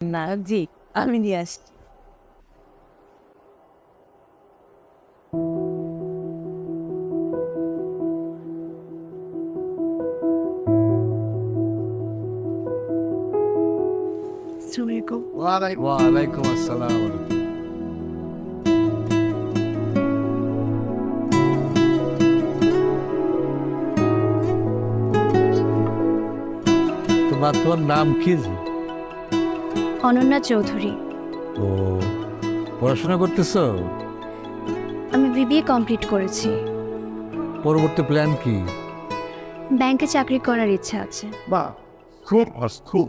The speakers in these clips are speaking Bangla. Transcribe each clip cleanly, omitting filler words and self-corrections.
না জি, আমি নিয়ে আসছি। আসসালামু আলাইকুম। ওয়ালাইকুম আসসালাম। তোমার নাম কি? অনন্যা চৌধুরী। ও, পড়াশোনা করতেছো? আমি বিবিএ কমপ্লিট করেছি। পরবর্তী প্ল্যান কি? ব্যাংকে চাকরি করার ইচ্ছা আছে। বাহ, খুব খুব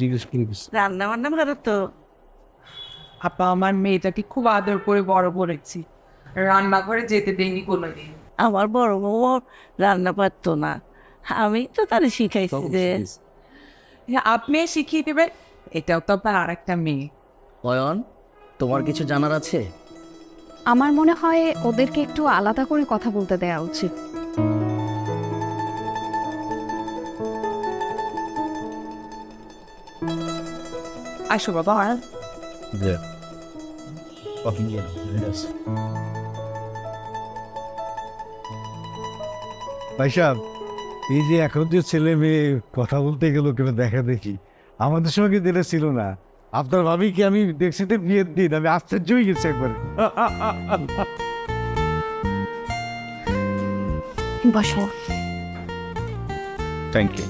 জিজ্ঞেস করিস। রান্না বান্না ভালো তো? আপা আমার মেয়েটাকে খুব আদর করে বড় করেছি, রান্নাঘরে যেতে দেয়নি কোনোদিন। আমার বড় বউ রান্না পারতো না, আমি তো তারে শিখাইছি যে আপনি শিখিয়ে দেবেন, এটাও তো আপনার আর একটা মেয়ে। অয়ন, তোমার কিছু জানার আছে? আমার মনে হয় ওদেরকে একটু আলাদা করে কথা বলতে দেওয়া উচিত। আসো বাবা। ভাই সাহেব, এই যে এখন যে ছেলে মেয়ে কথা বলতে গেল কেন দেখা দেখি, আমাদের সময় কিন্তু এটা ছিল না। আপনার ভাবি কি আমি দেখছি তো বিয়ের দিন, আমি আশ্চর্য হয়ে গেছি একবার। বসো। Thank you.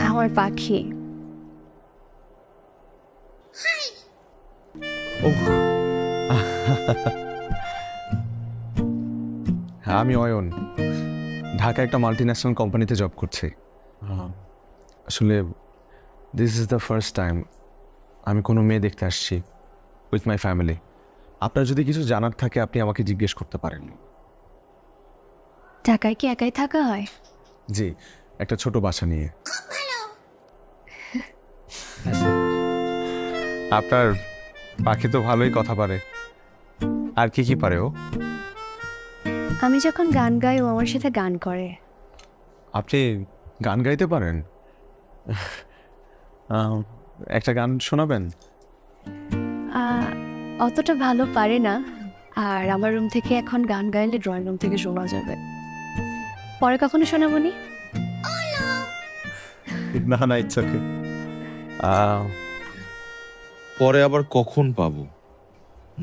আমার পাখি। হ্যাঁ, আমি অয়ন, ঢাকা একটা মাল্টিন্যাশনাল কোম্পানিতে জব করছি। আসলে this is the first time আমি কোনো মেয়ে দেখতে আসছি উইথ মাই ফ্যামিলি। আপনার যদি কিছু জানার থাকে আপনি আমাকে জিজ্ঞেস করতে পারেন। ঢাকায় কি একাই থাকা হয়? জি, একটা ছোট বাসা নিয়ে। আপনার পাখি তো ভালোই কথা পারে, আর কি কি পারে ও? আমি যখন গান গাই ও আমার সাথে গান করে। আপনি গান গাইতে পারেন? একটা গান শোনাবেন? অতটা ভালো পারে না, আর আমার রুম থেকে এখন গান গাইলে ড্রয়িং রুম থেকে শোনা যাবে। পরে কখনো শোনাবো নি? না না, ইটস ওকে। পরে আবার কখন পাবো?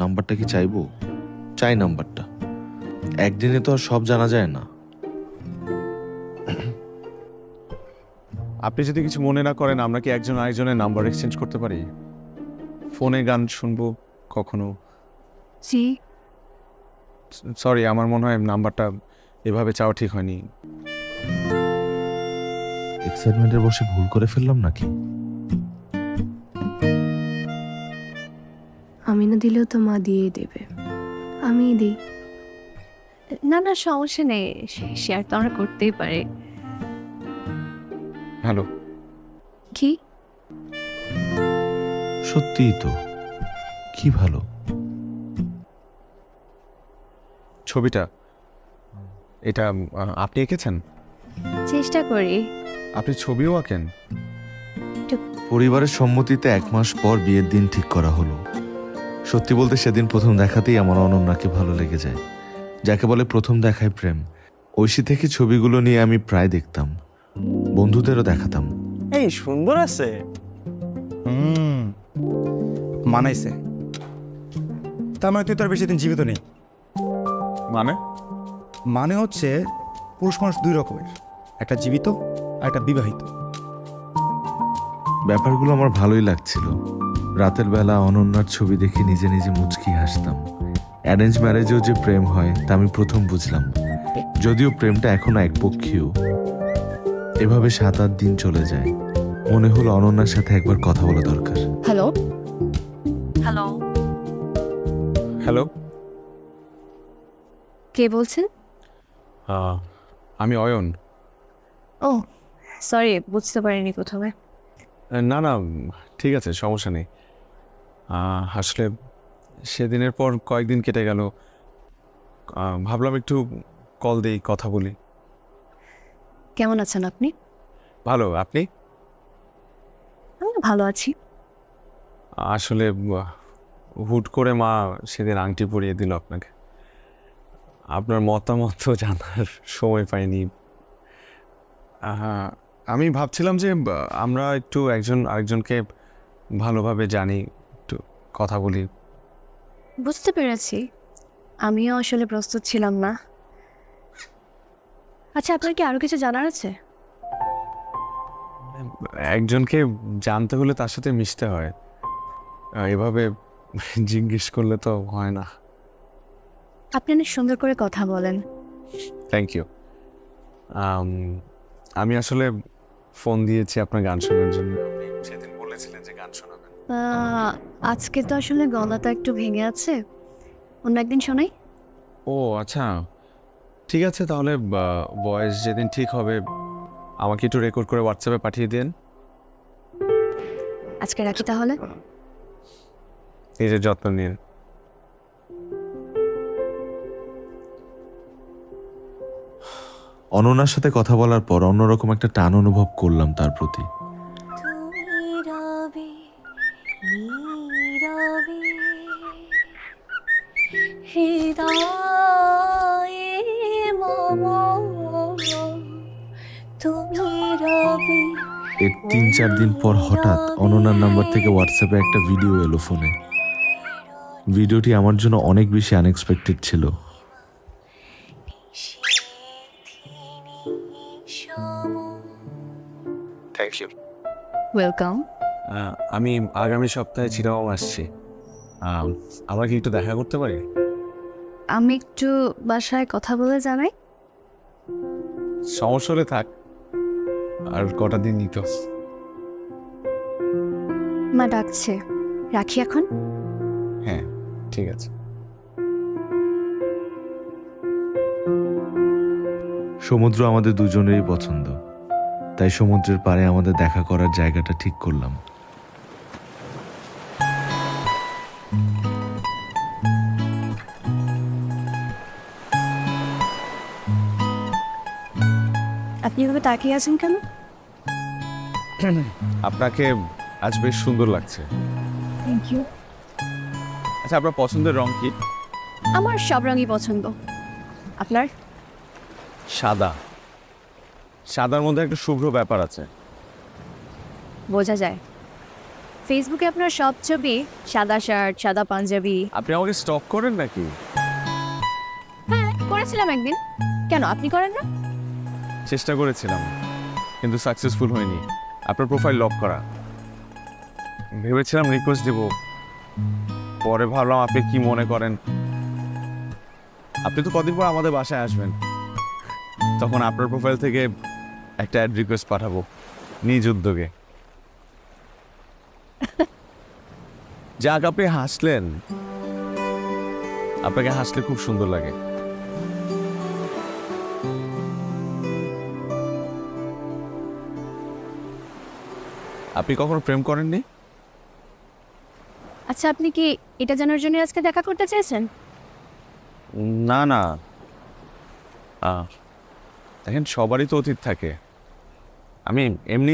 নাম্বারটা কি চাইবো? চাই নাম্বারটা, একদিনে তো আর সব জানা যায় না। আপনি যদি কিছু মনে না করেন, আমরা কি একজন আরেকজনের নাম্বার এক্সচেঞ্জ করতে পারি? ফোনে গান শুনবো কখনো। জি। সরি, আমার মনে হয় নাম্বারটা এভাবে চাওয়া ঠিক হয়নি। এক্সাইটমেন্টের বসে ভুল করে ফেললাম নাকি? আমি না দিলেও তো মা দিয়ে দেবে, আমি দিই। না না, সমস্যা নেই, শেয়ার তো আমরা করতেই পারি। হ্যালো। কি? সত্যিই তো, কি ভালো। ছবিটা এটা আপনি এঁকেছেন? চেষ্টা করি। আপনি ছবিও আঁকেন? পরিবারের সম্মতিতে 1 মাস পর বিয়ের দিন ঠিক করা হলো। সত্যি বলতে সেদিন প্রথম দেখাতেই আমার অনন্যাকে ভালো লেগে যায়, যাকে বলে প্রথম দেখায় প্রেম। ঐশী থেকে ছবিগুলো নিয়ে আমি প্রায় দেখতাম, বন্ধুদেরও দেখাতাম। এই সুন্দর আছে, মানাইছে। তার মানে তুই তো আর বেশি দিন জীবিত নেই। মানে? মানে হচ্ছে পুরুষ মানুষ 2 রকমের, একটা জীবিত আর একটা বিবাহিত। ব্যাপারগুলো আমার ভালোই লাগছিল। রাতের বেলা অনন্যার ছবি দেখে নিজে নিজে মুচকি হাসতাম। অ্যারেঞ্জ ম্যারেজেও যে প্রেম হয় তা আমি প্রথম বুঝলাম, যদিও প্রেমটা এখনো একপক্ষীয়। এভাবে 7-8 দিন চলে যায়। মনে হলো অনন্যার সাথে একবার কথা বলা দরকার। হ্যালো হ্যালো, হ্যালো, কে বলছেন? আমি অয়ন। ও সরি, বুঝতে পারিনি প্রথমে। না না, ঠিক আছে, সমস্যা নেই। আসলে সেদিনের পর কয়েকদিন কেটে গেল, ভাবলাম একটু কল দিই, কথা বলি। কেমন আছেন আপনি? ভালো, আপনি? আমি ভালো আছি। আসলে হুট করে মা সেদিন আংটি পরিয়ে দিল আপনাকে। আপনার মতামত তো জানার সময় পাইনি। আমি ভাবছিলাম যে আমরা একটু একজন আরেকজনকে ভালোভাবে জানি, একটু কথা বলি। বুঝতে পেরেছি, আমিও আসলে প্রস্তুত ছিলাম না। আচ্ছা, আপনার কি আরো কিছু জানার আছে? একজনকে জানতে হলে তার সাথে মিশতে হয়, এভাবে জিজ্ঞেস করলে তো হয় না। আপনি অনেক সুন্দর করে কথা বলেন। Thank you. আমি আসলে ফোন দিয়েছি আপনার গান শোনার জন্য। আপনি সেদিন বলেছিলেন যে গান শোনাবেন। আজকে তো আসলে গলাটা একটু ভেঙে আছে, অন্য একদিন শোনাই। ও আচ্ছা, ঠিক আছে, তাহলে ভয়েস যেদিন ঠিক হবে আমাকে একটু রেকর্ড করে হোয়াটসঅ্যাপে পাঠিয়ে দিন। আজকে রাখি তাহলে। নিজের যত্ন নিন। অনন্যার সাথে কথা বলার পর অন্যরকম একটা টান অনুভব করলাম তার প্রতি। এর 3-4 দিন পর হঠাৎ অনন্যার নাম্বার থেকে হোয়াটসঅ্যাপে একটা ভিডিও এলো ফোনে। ভিডিওটি আমার জন্য অনেক বেশি আনএক্সপেক্টেড ছিল। Thank you. ওয়েলকাম। আমি আগামী সপ্তাহে চিটাগং আসছি, আমরা কি একটু দেখা করতে পারি? আমি একটু বাসায় কথা বলে জানাই। সমস্যা হলে থাক, আর কটা দিন নিত। মা ডাকছে, রাখি এখন। হ্যাঁ, ঠিক আছে। সমুদ্র আমাদের দুজনেরই পছন্দ, তাই সমুদ্রের পাড়ে আমাদের দেখা করার জায়গাটা ঠিক করলাম। আপনি এভাবে তাকিয়ে আছেন কেন? আপনাকে আজ বেশ সুন্দর লাগছে। Thank you. আচ্ছা, আপনার পছন্দের রং কি? আমার সব রঙই পছন্দ। আপনার? সাদা। সাদার মধ্যে একটা শুভ্র ব্যাপার আছে। বোঝা যায়। ফেসবুকে আপনার সব ছবি সাদা শার্ট, সাদা পাঞ্জাবি। আপনি আমাকে স্টক করেন নাকি? হ্যাঁ, করেছিলাম একদিন। কেন, আপনি করেন না? চেষ্টা করেছিলাম, কিন্তু সাকসেসফুল হয়নি। আপনার প্রোফাইল লক করা। ভেবেছিলাম রিকোয়েস্ট দেব, পরে ভাবলাম আপনি কি মনে করেন। আপনি তো কদিন পর আমাদের বাসায় আসবেন, তখন আপনার প্রোফাইল থেকে একটা অ্যাড রিকোয়েস্ট পাঠাবো নিজ উদ্যোগে। যাক, আপনি হাসলেন। আপনাকে হাসলে খুব সুন্দর লাগে। আপনি কখনো প্রেম করেননি? আচ্ছা, আপনি কি এটা জানার জন্য আজকে দেখা করতে চেয়েছেন? না না, দেখেন সবারই তো অতীত থাকে। আমি এমনি